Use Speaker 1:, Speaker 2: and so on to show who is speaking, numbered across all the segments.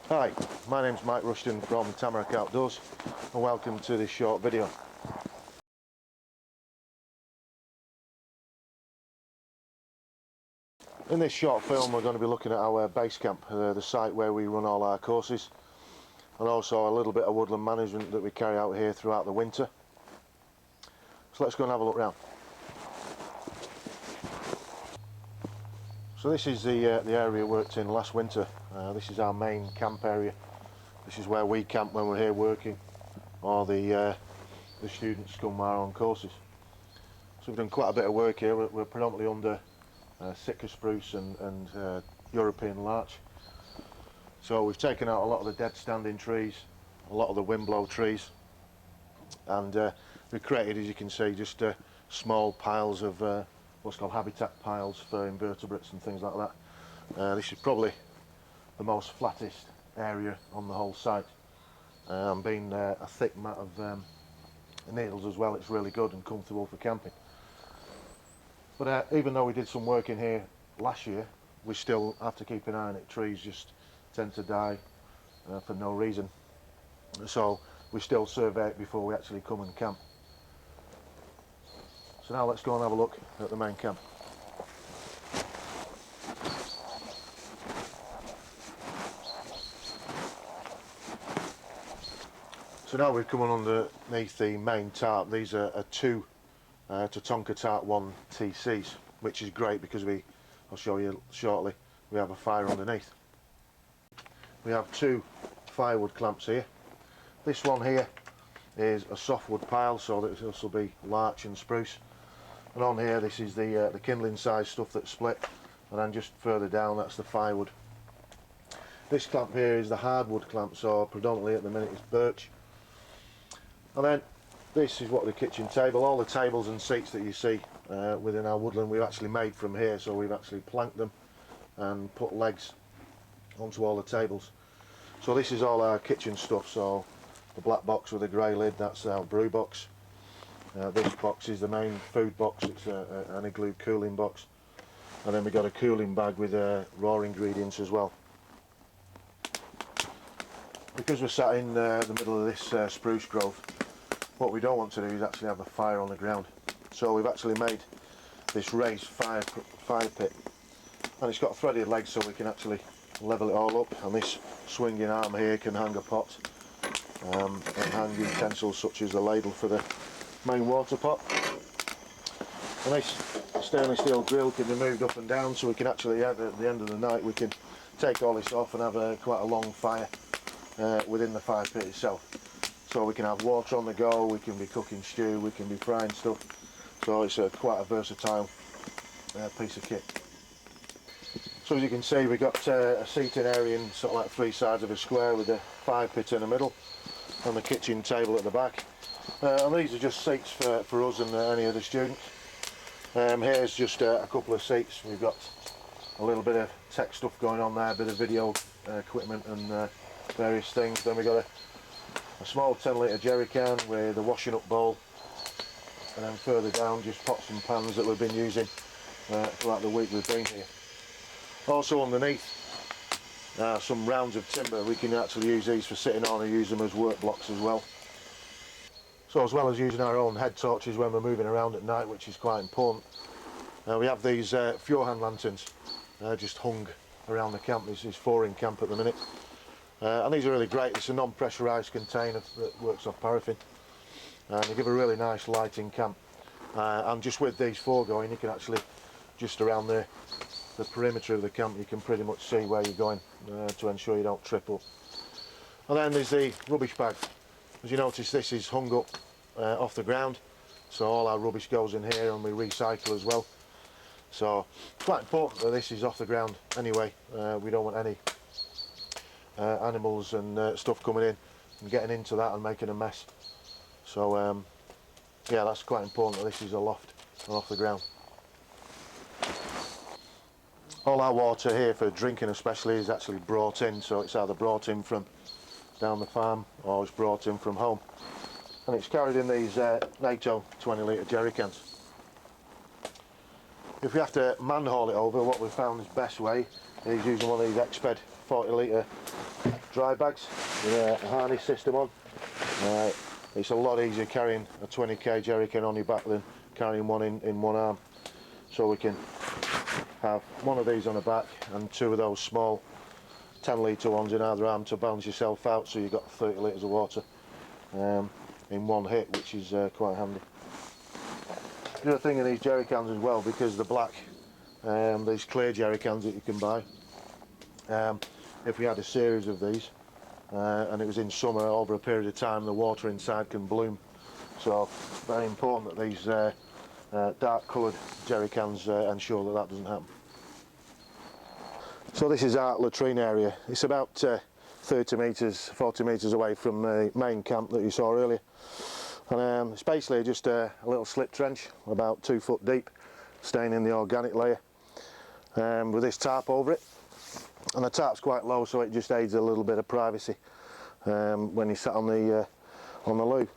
Speaker 1: Hi, my name's Mike Rushton from Tamarack Outdoors and welcome to this short video. In this short film we're going to be looking at our base camp, the site where we run all our courses, and also a little bit of woodland management that we carry out here throughout the winter. So let's go and have a look round. So this is the area we worked in last winter. This is our main camp area. This is where we camp when we're here working, or the students come on courses. So we've done quite a bit of work here. We're predominantly under Sitka spruce and European larch. So we've taken out a lot of the dead standing trees, a lot of the windblow trees, and we've created, as you can see, just small piles of what's called habitat piles for invertebrates and things like that. This is probably the most flattest area on the whole site, and being a thick mat of needles as well, it's really good and comfortable for camping. But even though we did some work in here last year, we still have to keep an eye on it. Trees just tend to die for no reason, so we still survey it before we actually come and camp. So now let's go and have a look at the main camp. So now we've come on underneath the main tarp. These are two Tatonka Tarp 1 TCs, which is great because I'll show you shortly, we have a fire underneath. We have two firewood clamps here. This one here is a softwood pile, so that this will be larch and spruce. And on here, this is the kindling size stuff that's split, and then just further down, that's the firewood. This clamp here is the hardwood clamp, so predominantly at the minute it's birch. And then this is what the kitchen table, all the tables and seats that you see within our woodland, we've actually made from here. So we've actually planked them and put legs onto all the tables. So this is all our kitchen stuff. So the black box with a grey lid, that's our brew box. This box is the main food box. It's an igloo cooling box, and then we've got a cooling bag with raw ingredients as well. Because we're sat in the middle of this spruce grove, what we don't want to do is actually have a fire on the ground. So we've actually made this raised fire pit, and it's got threaded legs so we can actually level it all up, and this swinging arm here can hang a pot and hang utensils such as a ladle for the main water pot. And this stainless steel grill can be moved up and down, so we can actually, at the end of the night, we can take all this off and have quite a long fire within the fire pit itself. So we can have water on the go, we can be cooking stew, we can be frying stuff. So it's quite a versatile piece of kit. So as you can see, we've got a seating area in sort of like three sides of a square with a fire pit in the middle and the kitchen table at the back. And these are just seats for us and any other students. Here's just a couple of seats. We've got a little bit of tech stuff going on there, a bit of video equipment and various things. Then we've got a small 10-litre jerry can with a washing up bowl, and then further down just pots and pans that we've been using throughout the week we've been here. Also underneath some rounds of timber. We can actually use these for sitting on and use them as work blocks as well. So as well as using our own head torches when we're moving around at night, which is quite important, we have these Fjordhand lanterns just hung around the camp. This is 4 in camp at the minute. And these are really great. It's a non-pressurised container that works off paraffin, and they give a really nice light in camp. And just with these 4 going, you can actually, just around the perimeter of the camp, you can pretty much see where you're going to ensure you don't trip up. And then there's the rubbish bag. As you notice, this is hung up off the ground, so all our rubbish goes in here and we recycle as well. So it's quite important that this is off the ground anyway. We don't want any animals and stuff coming in and getting into that and making a mess. So yeah, that's quite important that this is aloft and off the ground. All our water here for drinking especially is actually brought in, so it's either brought in from down the farm or it's brought in from home, and it's carried in these NATO 20-litre jerry cans. If we have to man haul it over, what we've found is best way is using one of these Exped 40-litre dry bags with a harness system on. It's a lot easier carrying a 20k jerrycan on your back than carrying one in one arm. So we can have one of these on the back and two of those small 10 litre ones in either arm to balance yourself out, so you've got 30 litres of water in one hit, which is quite handy. The other thing in these jerrycans as well, because they're black, these clear jerrycans that you can buy, if we had a series of these and it was in summer, over a period of time the water inside can bloom, so very important that these dark coloured jerrycans ensure that that doesn't happen. So this is our latrine area. It's about 30 metres, 40 metres away from the main camp that you saw earlier. And it's basically just a little slip trench, about 2 foot deep, staying in the organic layer, with this tarp over it. And the tarp's quite low, so it just aids a little bit of privacy when you sat on the loo.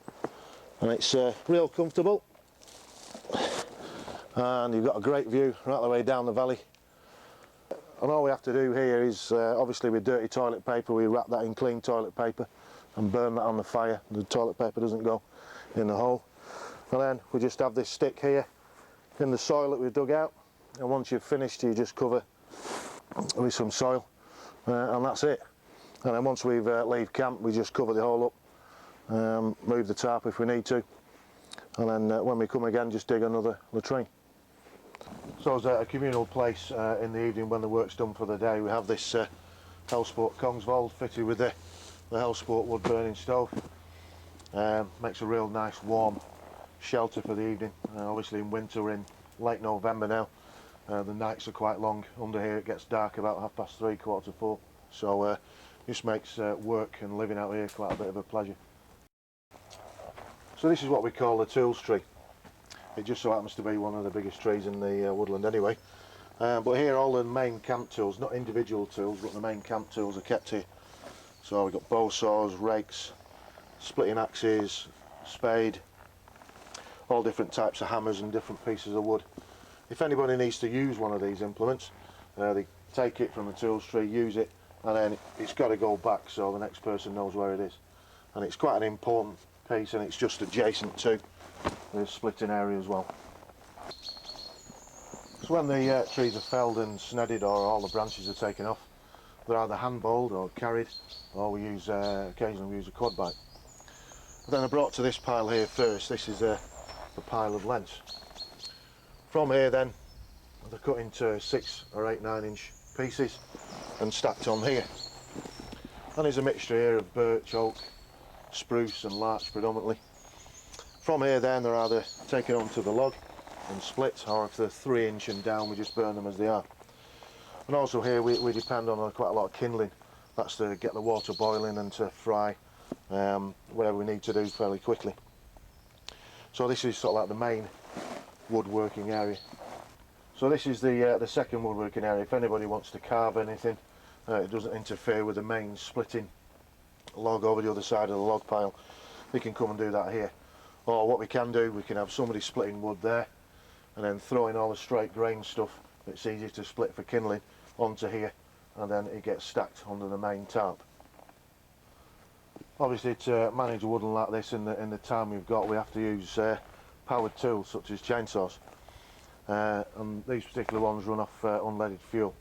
Speaker 1: And it's real comfortable. And you've got a great view right the way down the valley. And all we have to do here is, obviously with dirty toilet paper, we wrap that in clean toilet paper and burn that on the fire. The toilet paper doesn't go in the hole. And then we just have this stick here in the soil that we've dug out, and once you've finished you just cover with some soil and that's it. And then once we've leave camp we just cover the hole up, move the tarp if we need to, and then when we come again just dig another latrine. So as a communal place in the evening when the work's done for the day, we have this Hellsport Kongsvold fitted with the Hellsport wood burning stove. Makes a real nice warm shelter for the evening. Obviously in winter, we're in late November now, the nights are quite long. Under here it gets dark about 3:30, 4:45, so this makes work and living out here quite a bit of a pleasure. So this is what we call the tools tree. It just so happens to be one of the biggest trees in the woodland anyway. But here all the main camp tools, not individual tools, but the main camp tools are kept here. So we've got bow saws, rakes, splitting axes, spade, all different types of hammers and different pieces of wood. If anybody needs to use one of these implements, they take it from the tools tree, use it, and then it's got to go back so the next person knows where it is. And it's quite an important piece, and it's just adjacent to the splitting area as well. So when the trees are felled and snedded, or all the branches are taken off, they're either hand-bowled or carried, or we use occasionally we use a quad bike. But then they're brought to this pile here first. This is the pile of lengths. From here then they're cut into 6 or 8 9-inch pieces and stacked on here. And there's a mixture here of birch, oak, spruce and larch predominantly. From here then they're either taken onto the log and split, or if they're 3-inch and down we just burn them as they are. And also here we depend on quite a lot of kindling. That's to get the water boiling and to fry whatever we need to do fairly quickly. So this is sort of like the main woodworking area. So this is the second woodworking area. If anybody wants to carve anything, it doesn't interfere with the main splitting log over the other side of the log pile, we can come and do that here. Or what we can do, we can have somebody splitting wood there and then throwing all the straight grain stuff that's easy to split for kindling onto here, and then it gets stacked under the main tarp. Obviously to manage a woodland like this in the time we've got, we have to use powered tools such as chainsaws, and these particular ones run off unleaded fuel,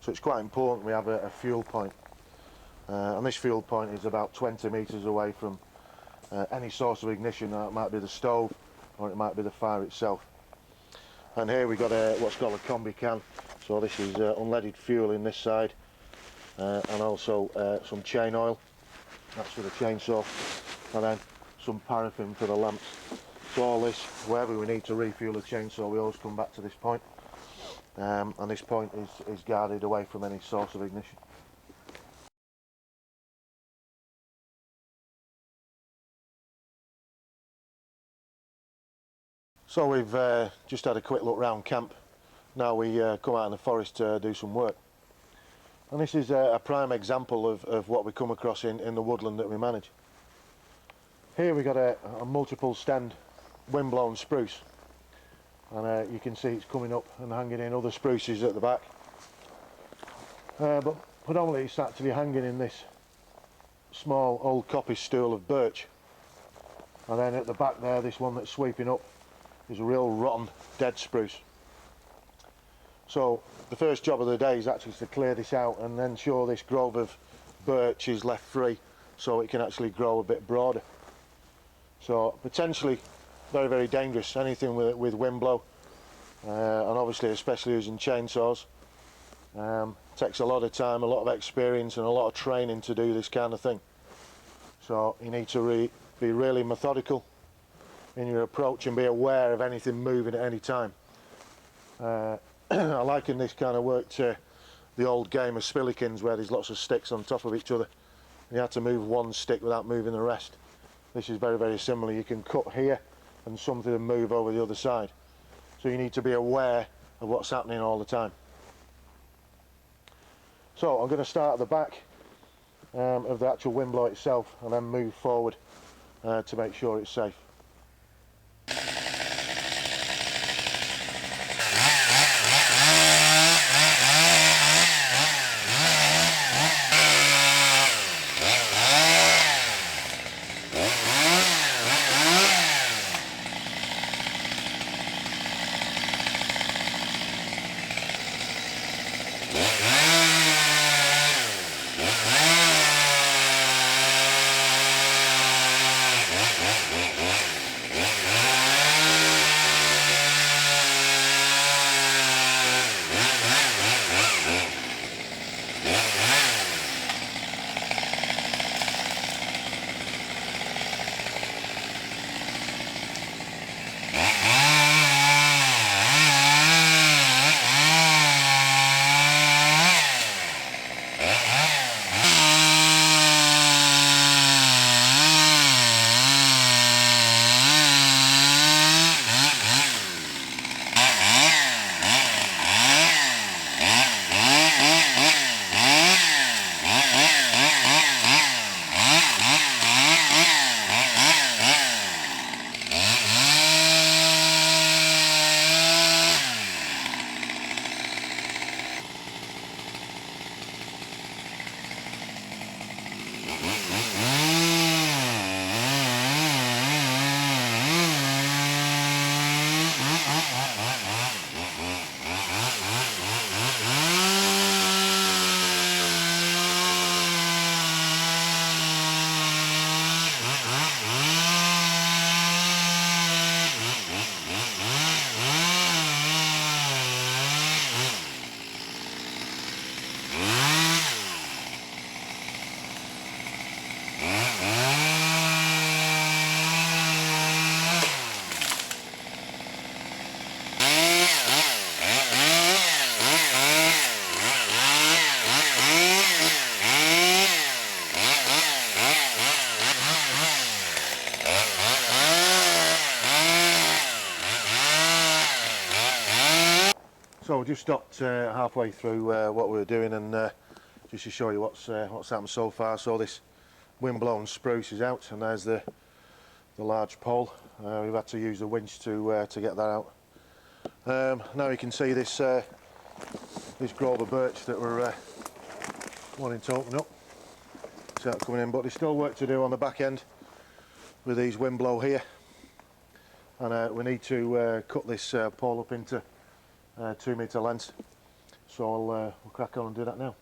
Speaker 1: so it's quite important we have a fuel point, and this fuel point is about 20 metres away from any source of ignition. It might be the stove or it might be the fire itself. And here we've got what's called a combi can, so this is unleaded fuel in this side, and also some chain oil, that's for the chainsaw, and then some paraffin for the lamps. So all this, wherever we need to refuel a chainsaw, we always come back to this point, and this point is guarded away from any source of ignition. So we've just had a quick look round camp. Now we come out in the forest to do some work. And this is a prime example of what we come across in the woodland that we manage. Here we've got a multiple stemmed windblown spruce. And you can see it's coming up and hanging in other spruces at the back. But predominantly it's actually hanging in this small old coppice stool of birch, and then at the back there, this one that's sweeping up is a real rotten dead spruce. So the first job of the day is actually to clear this out and then ensure this grove of birch is left free so it can actually grow a bit broader. So potentially very, very dangerous, anything with wind blow, and obviously especially using chainsaws. Takes a lot of time, a lot of experience and a lot of training to do this kind of thing. So you need to be really methodical in your approach and be aware of anything moving at any time. I liken this kind of work to the old game of spillikins, where there's lots of sticks on top of each other. You have to move one stick without moving the rest. This is very, very similar. You can cut here and something will move over the other side. So you need to be aware of what's happening all the time. So I'm going to start at the back of the actual wind blow itself and then move forward to make sure it's safe. So we just stopped halfway through what we were doing, and just to show you what's happened so far. So this wind-blown spruce is out, and there's the large pole. We've had to use the winch to get that out. Now you can see this this grove of birch that we're wanting to open up. So that's coming in, but there's still work to do on the back end with these wind blow here, and we need to cut this pole up into 2 metre lengths. So we'll crack on and do that now.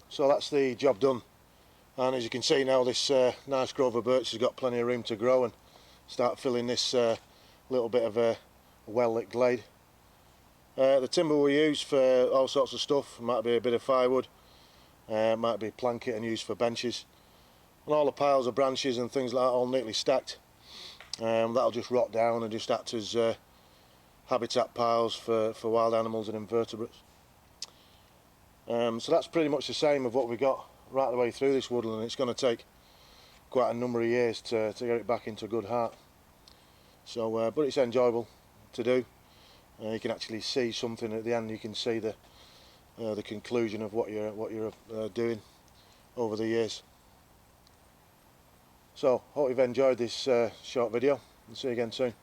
Speaker 1: So that's the job done, and as you can see now, this nice grove of birch has got plenty of room to grow and start filling this little bit of a well-lit glade. The timber we use for all sorts of stuff. Might be a bit of firewood, might be planking and used for benches. and all the piles of branches and things like that all neatly stacked. That'll just rot down and just act as habitat piles for wild animals and invertebrates. So that's pretty much the same of what we got right the way through this woodland. It's going to take quite a number of years to get it back into good heart. So, but it's enjoyable to do. You can actually see something at the end. You can see the conclusion of what you're doing over the years. So, hope you've enjoyed this short video, and see you again soon.